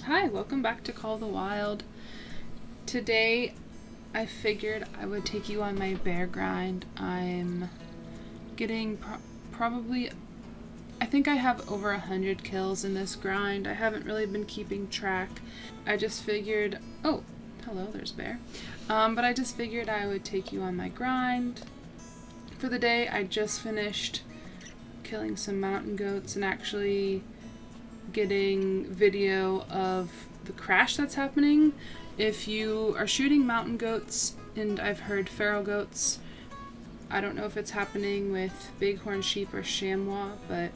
Hi, welcome back to Call the Wild. Today I figured I would take you on my bear grind. I'm getting probably, I think I have over 100 kills in this grind. I haven't really been keeping track. I just figured, oh, hello, there's bear. But I just figured I would take you on my grind. For the day, I just finished killing some mountain goats and actually getting video of the crash that's happening. If you are shooting mountain goats, and I've heard feral goats, I don't know if it's happening with bighorn sheep or chamois, but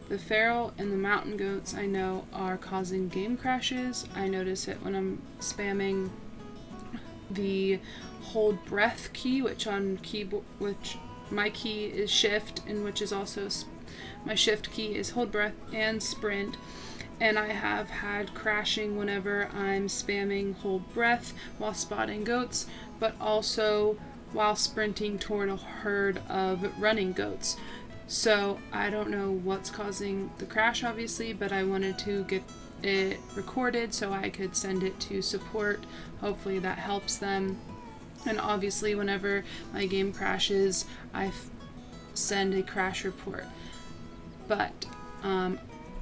the feral and the mountain goats I know are causing game crashes. I notice it when I'm spamming the hold breath key, which on keyboard, which my key is shift, and which is also my shift key is hold breath and sprint. And I have had crashing whenever I'm spamming hold breath while spotting goats, but also while sprinting toward a herd of running goats. So I don't know what's causing the crash, obviously, but I wanted to get it recorded so I could send it to support. Hopefully that helps them. And obviously whenever my game crashes, I send a crash report. But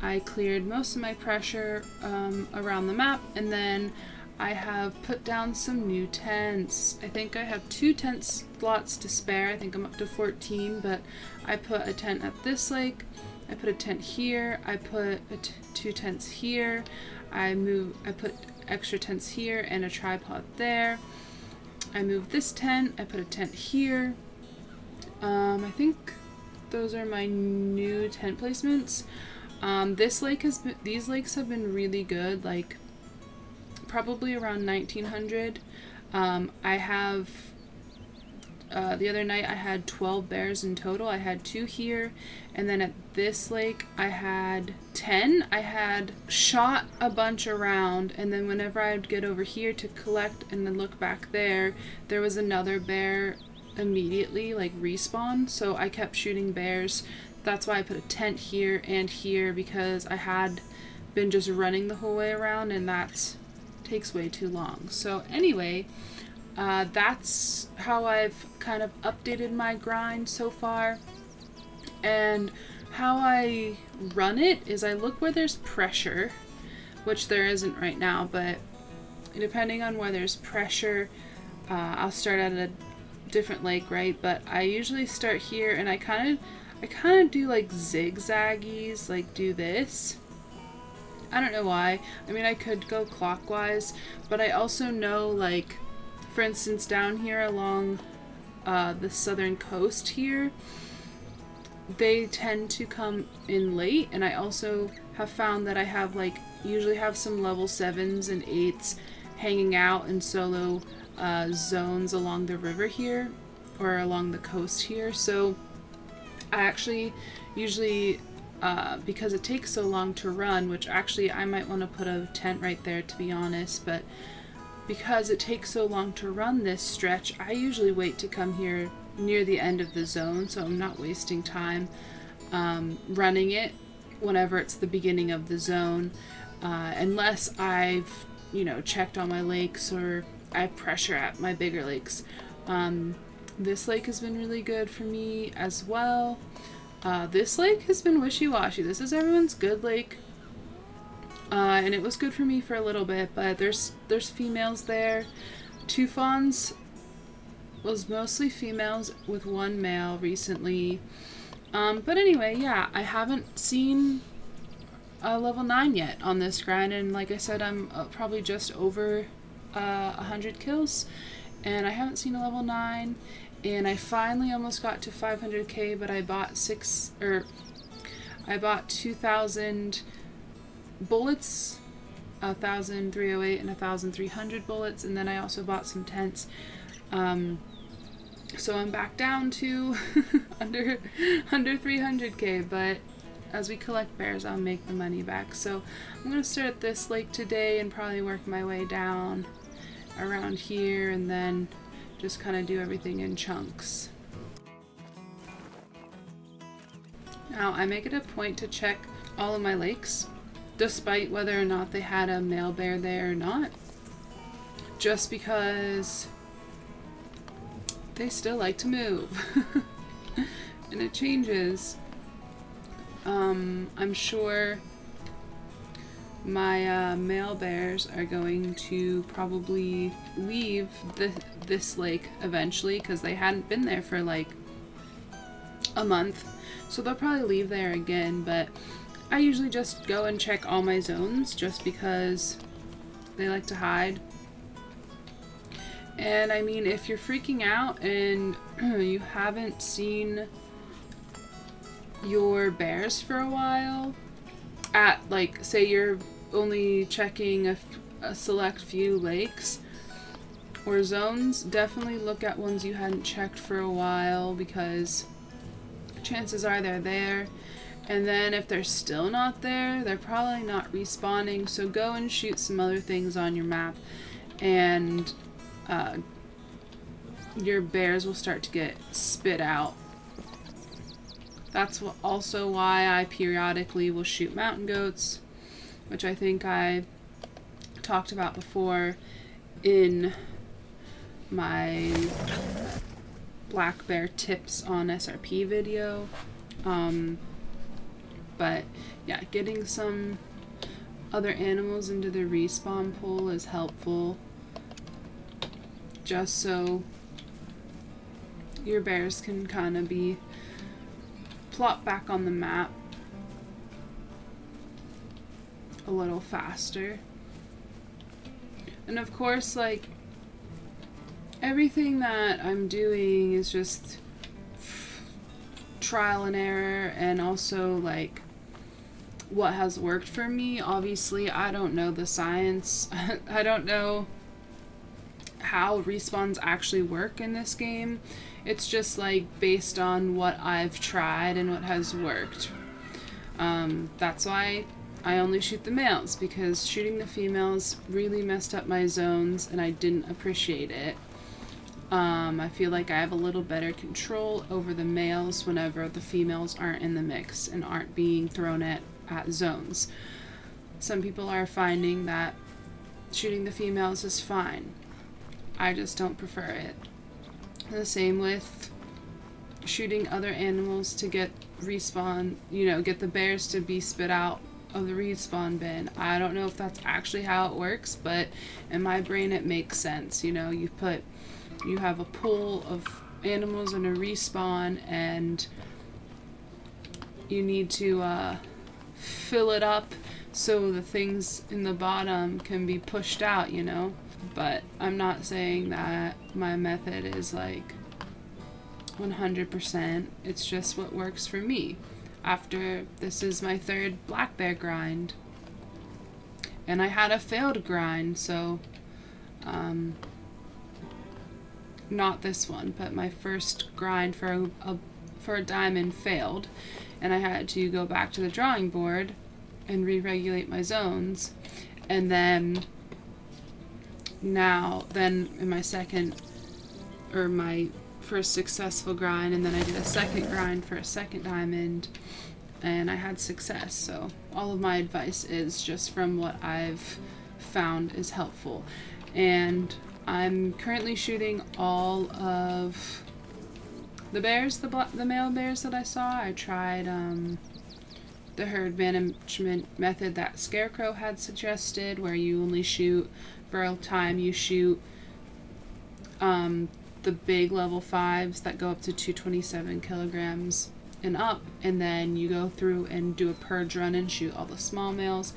I cleared most of my pressure around the map, and then I have put down some new tents. I think I have 2 tent slots to spare. I think I'm up to 14, but I put a tent at this lake, I put a tent here, I put 2 tents here, I put extra tents here and a tripod there. I moved this tent, I put a tent here. I think those are my new tent placements. These lakes have been really good, like probably around 1900. I have, the other night I had 12 bears in total. I had 2 here, and then at this lake I had 10. I had shot a bunch around, and then whenever I would get over here to collect and then look back there was another bear immediately, like respawn, so I kept shooting bears. That's why I put a tent here and here, because I had been just running the whole way around, and that takes way too long. So anyway, that's how I've kind of updated my grind so far. And how I run it is I look where there's pressure, which there isn't right now, but depending on where there's pressure, I'll start at a different lake, right? But I usually start here, and I kind of do like zigzaggies, like do this. I don't know why. I mean, I could go clockwise, but I also know, like, for instance, down here along the southern coast here, they tend to come in late, and I also have found that I have, like, usually have some level 7s and 8s hanging out in solo zones along the river here, or along the coast here. So I actually usually, because it takes so long to run, which actually I might want to put a tent right there, to be honest, but because it takes so long to run this stretch, I usually wait to come here near the end of the zone, so I'm not wasting time running it whenever it's the beginning of the zone, unless I've, checked all my lakes or I have pressure at my bigger lakes. This lake has been really good for me as well. This lake has been wishy-washy. This is everyone's good lake. And it was good for me for a little bit, but there's females there. 2 fawns was mostly females with 1 male recently. But anyway, yeah, I haven't seen a level 9 yet on this grind, and like I said, I'm probably just over 100 kills, and I haven't seen a level 9. And I finally almost got to 500k, but I bought 2,000 bullets, 1,308 and 1,300 bullets, and then I also bought some tents. So I'm back down to under 300k, but as we collect bears, I'll make the money back. So I'm gonna start at this lake today and probably work my way down around here, and then just kind of do everything in chunks. Now I make it a point to check all of my lakes. despite whether or not they had a male bear there or not, just because they still like to move. And it changes. I'm sure my male bears are going to probably leave this lake eventually, because they hadn't been there for like a month, so they'll probably leave there again. But I usually just go and check all my zones just because they like to hide. And I mean, if you're freaking out and you haven't seen your bears for a while, at like, say you're only checking a select few lakes or zones, definitely look at ones you hadn't checked for a while, because chances are they're there. And then if they're still not there, they're probably not respawning. So go and shoot some other things on your map, and your bears will start to get spit out. That's also why I periodically will shoot mountain goats, which I think I talked about before in my black bear tips on SRP video. But yeah, getting some other animals into the respawn pool is helpful, just so your bears can kind of be plopped back on the map a little faster. And of course, like, everything that I'm doing is just trial and error, and also like what has worked for me. Obviously, I don't know the science. I don't know how respawns actually work in this game. It's just like based on what I've tried and what has worked. That's why I only shoot the males, because shooting the females really messed up my zones and I didn't appreciate it. I feel like I have a little better control over the males whenever the females aren't in the mix and aren't being thrown at zones. Some people are finding that shooting the females is fine. I just don't prefer it. The same with shooting other animals to get respawn, get the bears to be spit out of the respawn bin. I don't know if that's actually how it works, but in my brain it makes sense. You have a pool of animals in a respawn, and you need to fill it up so the things in the bottom can be pushed out, But I'm not saying that my method is like 100%. It's just what works for me. This is my third black bear grind. And I had a failed grind, so not this one, but my first grind for a diamond failed, and I had to go back to the drawing board and re-regulate my zones. And then in my first successful grind, and then I did a second grind for a second diamond, and I had success. So all of my advice is just from what I've found is helpful. And I'm currently shooting all of the bears, the male bears that I saw. I tried the herd management method that Scarecrow had suggested, where you only shoot for a time. You shoot the big level 5s that go up to 227 kilograms and up, and then you go through and do a purge run and shoot all the small males.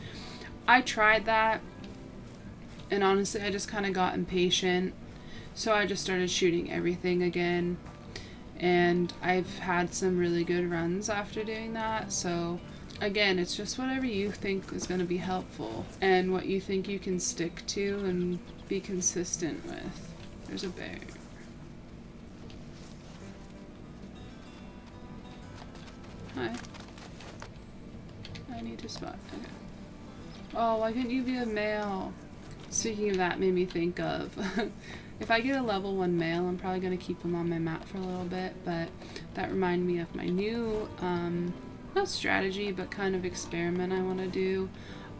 I tried that, and honestly I just kind of got impatient, so I just started shooting everything again, and I've had some really good runs after doing that. So again, it's just whatever you think is going to be helpful and what you think you can stick to and be consistent with. There's a bear. Hi. I need to spot. Okay. Oh, why couldn't you be a male? Speaking of that, made me think of if I get a level 1 male, I'm probably going to keep him on my map for a little bit, but that reminded me of my new not strategy, but kind of experiment I want to do.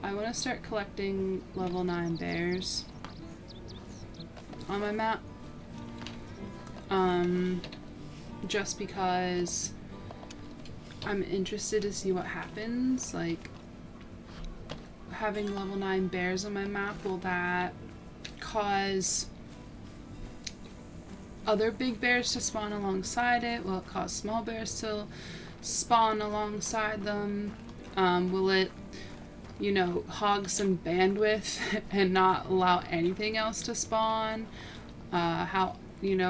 I want to start collecting level 9 bears on my map. Just because I'm interested to see what happens. Like, having level 9 bears on my map, will that cause other big bears to spawn alongside it? Will it cause small bears to spawn alongside them? Will it, you know, hog some bandwidth and not allow anything else to spawn? How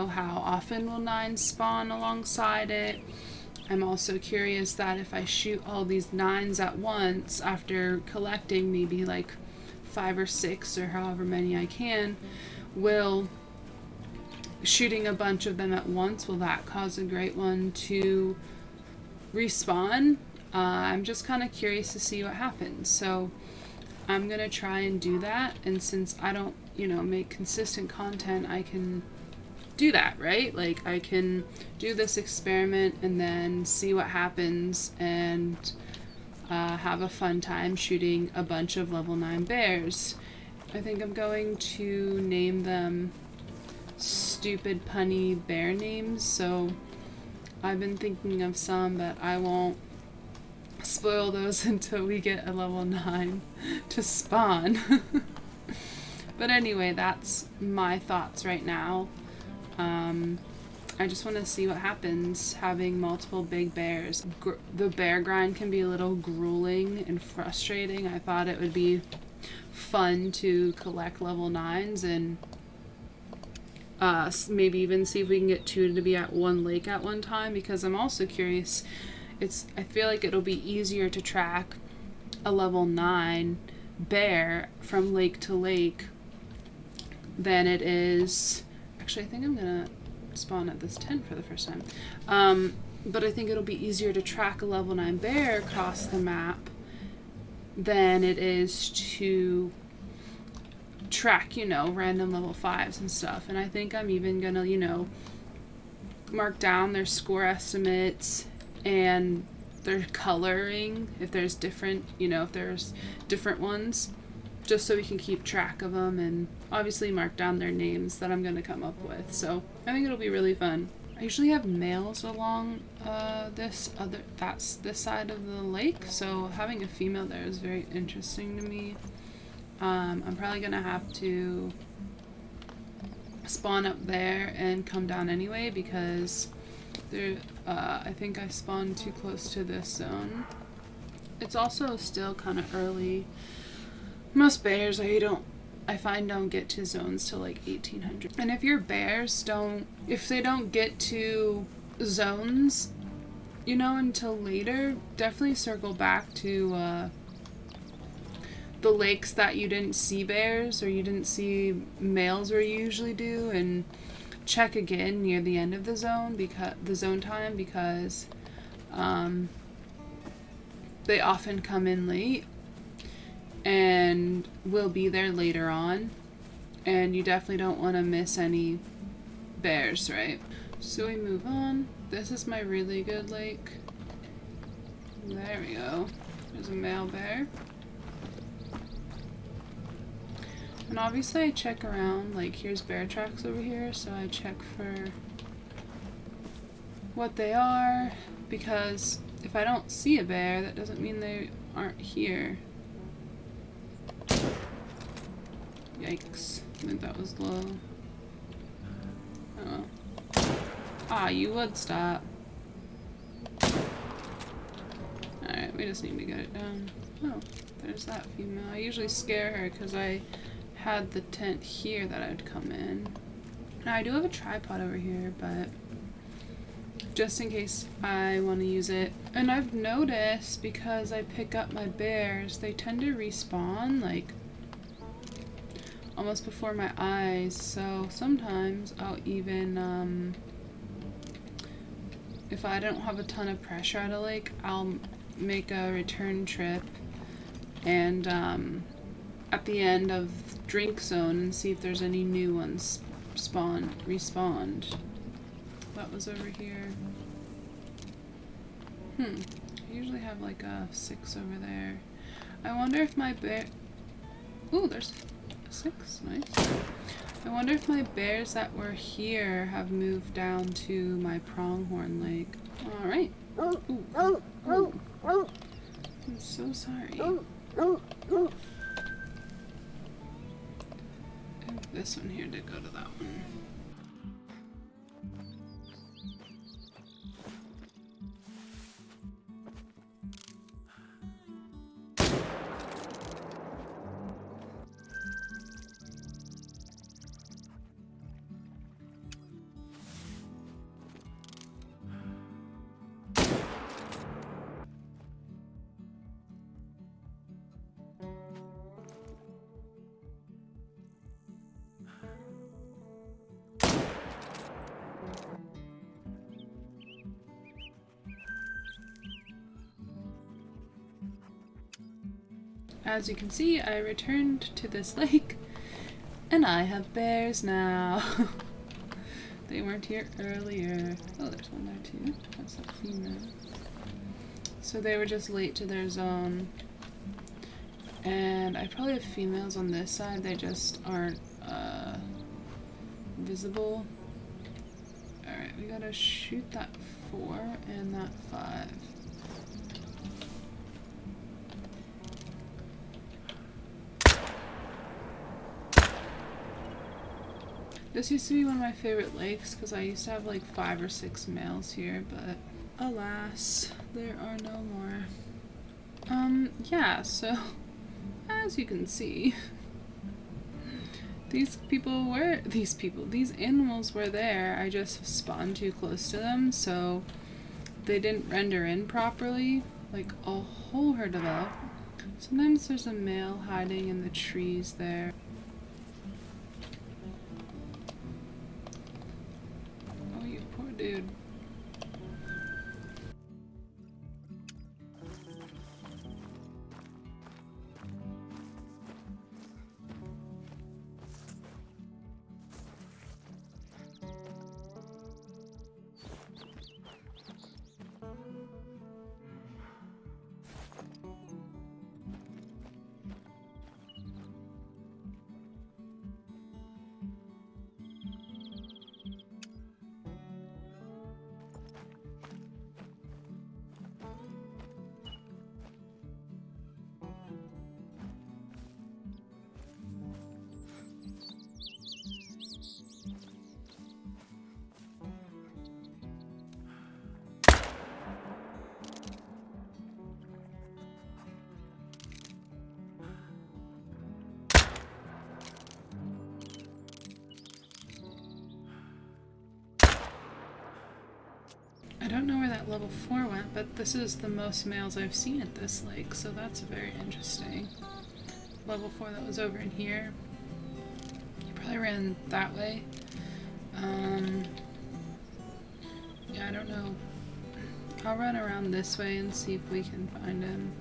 often will 9 spawn alongside it? I'm also curious that if I shoot all these 9s at once after collecting maybe like 5 or 6 or however many I can, will shooting a bunch of them at once, will that cause a great one to respawn? I'm just kind of curious to see what happens. So I'm gonna try and do that, and since I don't, you know, make consistent content, I can do that, right? Like, I can do this experiment and then see what happens and have a fun time shooting a bunch of level 9 bears. I think I'm going to name them stupid punny bear names, so I've been thinking of some, but I won't spoil those until we get a level 9 to spawn. But anyway, that's my thoughts right now. I just want to see what happens having multiple big bears. The bear grind can be a little grueling and frustrating. I thought it would be fun to collect level 9s and maybe even see if we can get 2 to be at one lake at one time, because I'm also curious. I feel like it'll be easier to track a level 9 bear from lake to lake than it is. Actually, I think I'm gonna spawn at this tent for the first time. But I think it'll be easier to track a level 9 bear across the map than it is to track, you know, random level 5s and stuff. And I think I'm even gonna, you know, mark down their score estimates and their coloring if there's different, you know, if there's different ones, just so we can keep track of them, and obviously mark down their names that I'm going to come up with. So I think it'll be really fun. I usually have males along this side of the lake, so having a female there is very interesting to me. I'm probably going to have to spawn up there and come down anyway, because I think I spawned too close to this zone. It's also still kind of early. Most bears I find don't get to zones till like 1800. And if your bears if they don't get to zones, you know, until later, definitely circle back to the lakes that you didn't see bears or you didn't see males where you usually do, and check again near the end of the zone, because they often come in late and will be there later on, and you definitely don't want to miss any bears, right? So we move on. This is my really good lake. There we go. There's a male bear. And obviously I check around, like here's bear tracks over here, so I check for what they are, because if I don't see a bear, that doesn't mean they aren't here. Yikes. I think that was low. Oh. Ah, you would stop. Alright, we just need to get it down. Oh, there's that female. I usually scare her because I had the tent here that I'd come in. Now I do have a tripod over here, but just in case I want to use it. And I've noticed, because I pick up my bears, they tend to respawn like almost before my eyes, so sometimes I'll even if I don't have a ton of pressure at a lake, I'll make a return trip and at the end of drink zone and see if there's any new ones respawned. That was over here. I usually have like a 6 over there. I wonder if my bear... Ooh, there's 6. Nice. I wonder if my bears that were here have moved down to my pronghorn lake. Alright. Ooh. Ooh. I'm so sorry. This one here did go to that one. As you can see, I returned to this lake, and I have bears now. They weren't here earlier. Oh, there's one there too. That's a female. So they were just late to their zone. And I probably have females on this side, they just aren't visible. Alright, we gotta shoot that 4 and that 5. This used to be one of my favorite lakes because I used to have like 5 or 6 males here, but alas, there are no more. Yeah, so as you can see, these animals were there. I just spawned too close to them, so they didn't render in properly. Like a whole herd of them. Sometimes there's a male hiding in the trees there. Dude. I don't know where that level 4 went, but this is the most males I've seen at this lake, so that's very interesting. Level 4 that was over in here. He probably ran that way. Yeah, I don't know. I'll run around this way and see if we can find him.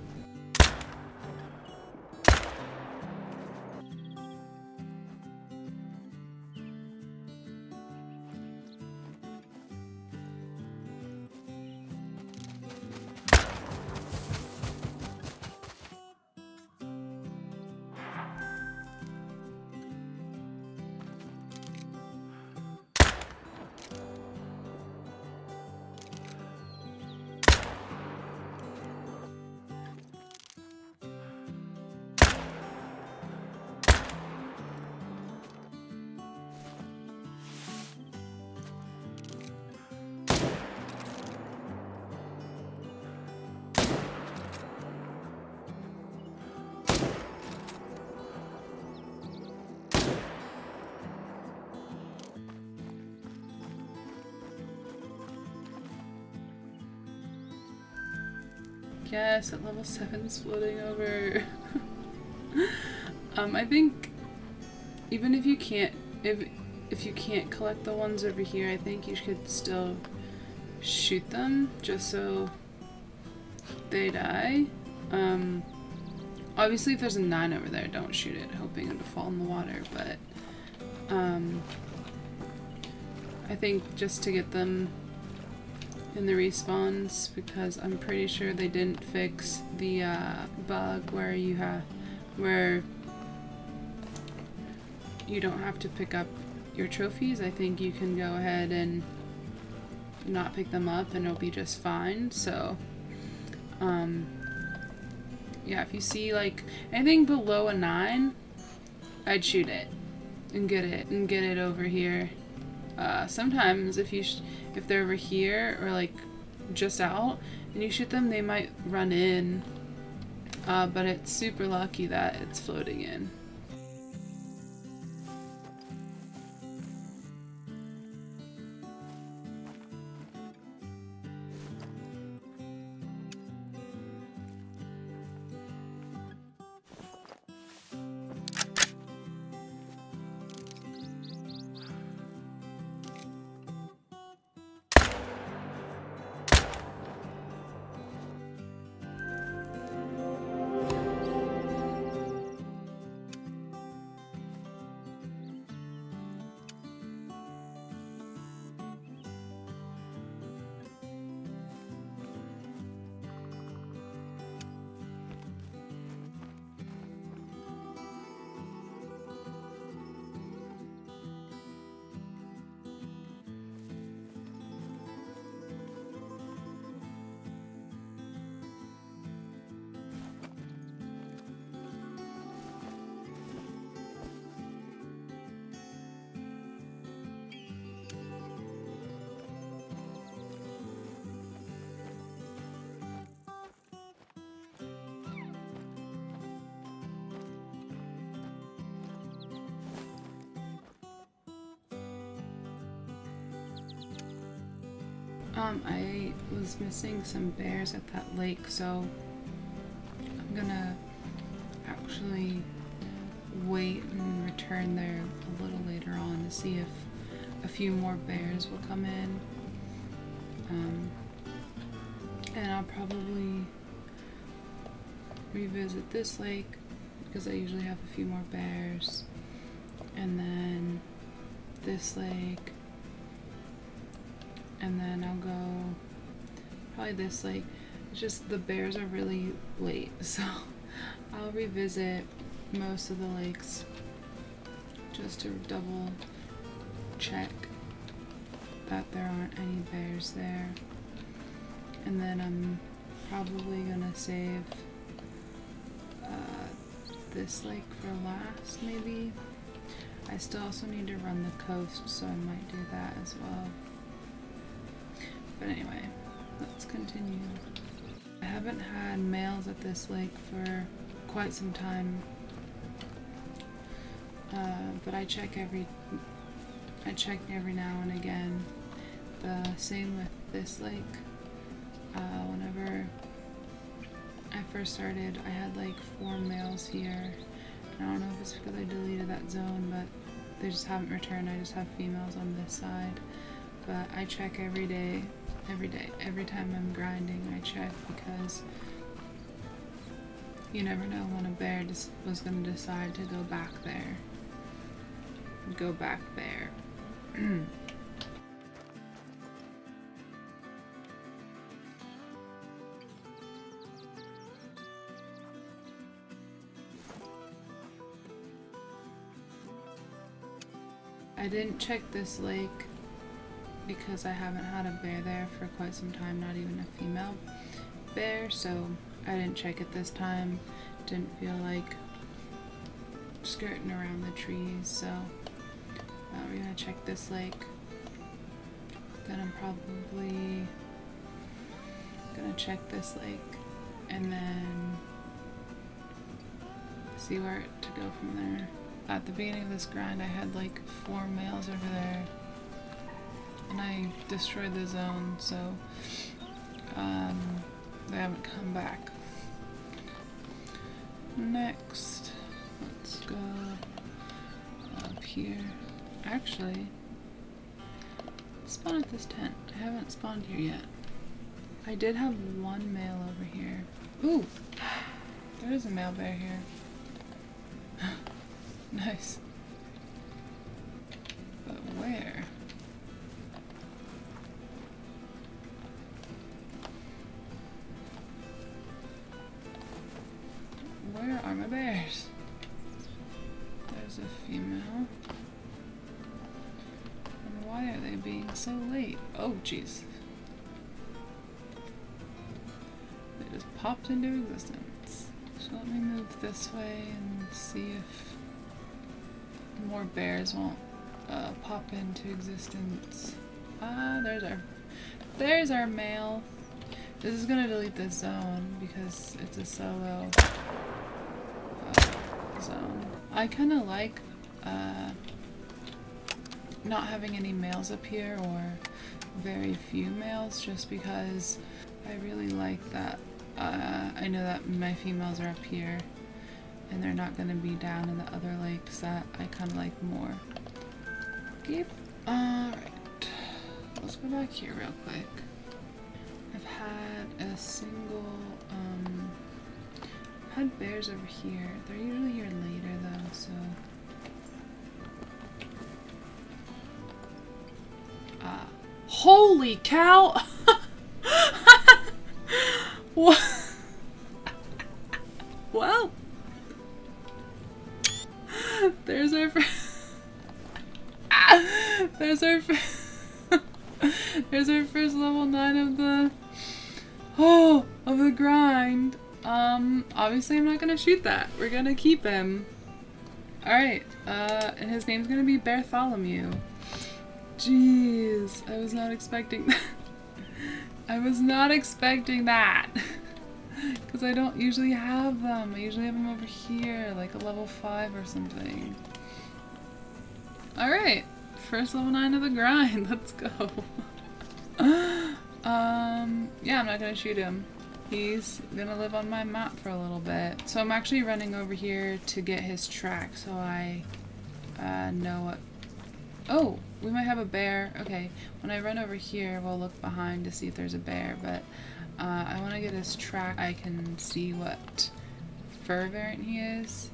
Yes, at level 7 is floating over. I think even if you can't if you can't collect the ones over here, I think you could still shoot them just so they die. Obviously if there's a 9 over there, don't shoot it, hoping it will fall in the water, but I think just to get them in the respawns because I'm pretty sure they didn't fix the bug where you don't have to pick up your trophies. I think you can go ahead and not pick them up and it'll be just fine. So yeah, if you see like anything below a 9, I'd shoot it and get it over here. Sometimes if they're over here or like just out and you shoot them, they might run in, but it's super lucky that it's floating in. I was missing some bears at that lake, so I'm gonna actually wait and return there a little later on to see if a few more bears will come in. And I'll probably revisit this lake because I usually have a few more bears, and then this lake, and then I'll go probably this lake. It's just the bears are really late, so I'll revisit most of the lakes just to double check that there aren't any bears there. And then I'm probably gonna save this lake for last, maybe. I still also need to run the coast, so I might do that as well. But anyway, let's continue. I haven't had males at this lake for quite some time, but I check every now and again. The same with this lake. Whenever I first started, I had like 4 males here. And I don't know if it's because I deleted that zone, but they just haven't returned. I just have females on this side. But I check every day. Every time I'm grinding, I check, because you never know when a bear was going to decide to go back there. I didn't check this lake because I haven't had a bear there for quite some time, not even a female bear, so I didn't check it this time. Didn't feel like skirting around the trees, so we're gonna check this lake. Then I'm probably gonna check this lake and then see where to go from there. At the beginning of this grind, I had like 4 males over there, and I destroyed the zone, so they haven't come back. Next, let's go up here. Actually, spawn at this tent. I haven't spawned here yet. I did have 1 male over here. Ooh, there is a male bear here. Nice. But where? my bears? There's a female. And why are they being so late? Oh, jeez. They just popped into existence. So let me move this way and see if more bears won't pop into existence. There's our male. This is gonna delete this zone because it's a solo zone. I kind of like not having any males up here or very few males, just because I really like that. I know that my females are up here and they're not going to be down in the other lakes that I kind of like more. Okay. Alright. Let's go back here real quick. I've had a single, I've had bears over here. They're usually here later though, so. Holy cow! What? Well, there's our there's our first level 9 of the grind. Obviously I'm not gonna shoot that. We're gonna keep him. Alright, and his name's gonna be Bartholomew. Jeez, I was not expecting that. I was not expecting that. Because I don't usually have them. I usually have them over here, like a level 5 or something. Alright, first level 9 of the grind. Let's go. Yeah, I'm not gonna shoot him. He's gonna live on my map for a little bit. So I'm actually running over here to get his track so I know what... Oh, we might have a bear. Okay, when I run over here, we'll look behind to see if there's a bear, but I want to get his track. I can see what fur variant he is.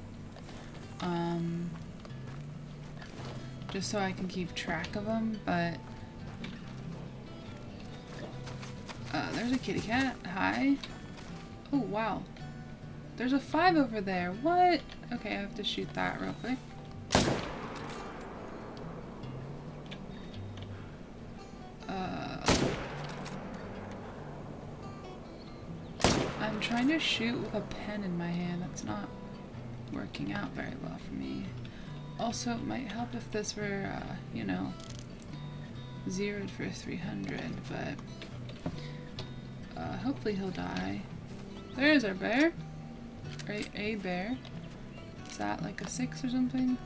Just so I can keep track of him, but there's a kitty cat. Hi. Oh, wow. There's a 5 over there. What? Okay, I have to shoot that real quick. I'm trying to shoot with a pen in my hand. That's not working out very well for me. Also, it might help if this were, you know, zeroed for 300, but hopefully he'll die. There's our bear. Right, a bear. Is that like a 6 or something?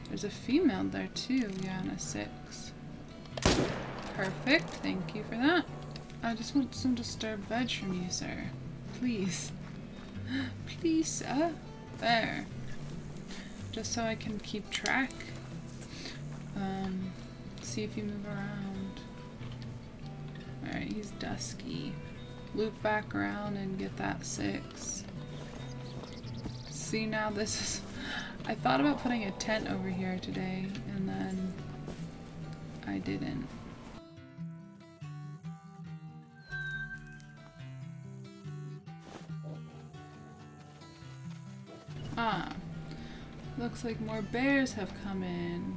There's a female there too, yeah, and a 6. Perfect, thank you for that. I just want some disturbed veg from you, sir. Please. Please, sir. There. Just so I can keep track. See if you move around. Alright, he's dusky. Loop back around and get that 6. See, now this is... I thought about putting a tent over here today, and then I didn't. Ah, looks like more bears have come in.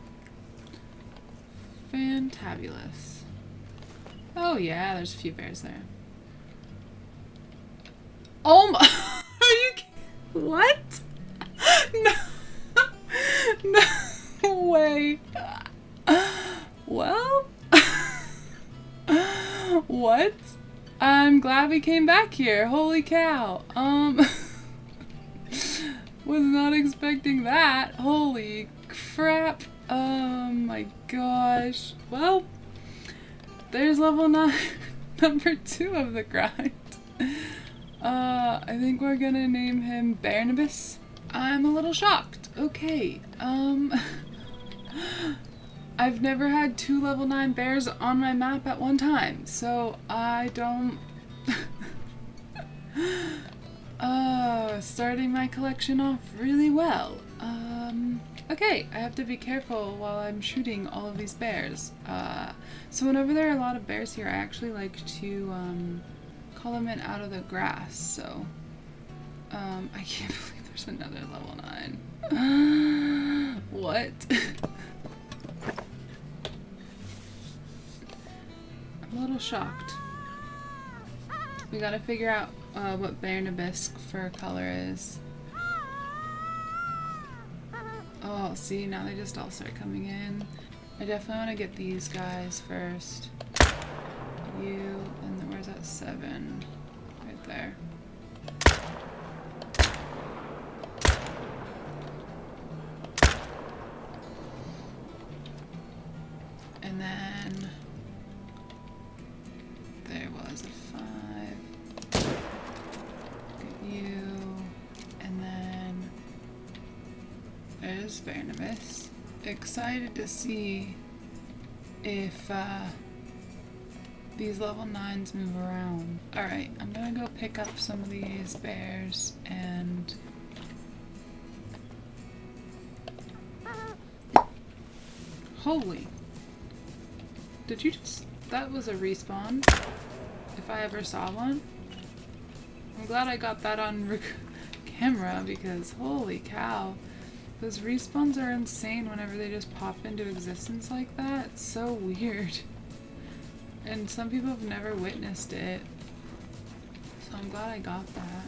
Fantabulous. Oh yeah, there's a few bears there. Oh my! Are you kidding? What? No, no way. Well, what? I'm glad we came back here. Holy cow. Was not expecting that. Holy crap. Oh my gosh. Well, there's level 9, number 2 of the grind. I think we're gonna name him Barnabas. I'm a little shocked. Okay, I've never had 2 level 9 bears on my map at one time, so I don't... Starting my collection off really well. Okay, I have to be careful while I'm shooting all of these bears. So whenever there are a lot of bears here, I actually like to call them in out of the grass, so I can't believe There's another level 9. What? I'm a little shocked. We gotta figure out what Bear Nabisque fur color is. Oh, see, now they just all start coming in. I definitely want to get these guys first. You, and then where's that 7? Right there. And then there was a 5. Get you, and then there's Barnabas. Excited to see if these level 9s move around. Alright, I'm gonna go pick up some of these bears and holy, did you just, that was a respawn, if I ever saw one. I'm glad I got that on camera because holy cow, those respawns are insane whenever they just pop into existence like that. It's so weird. And some people have never witnessed it. So I'm glad I got that.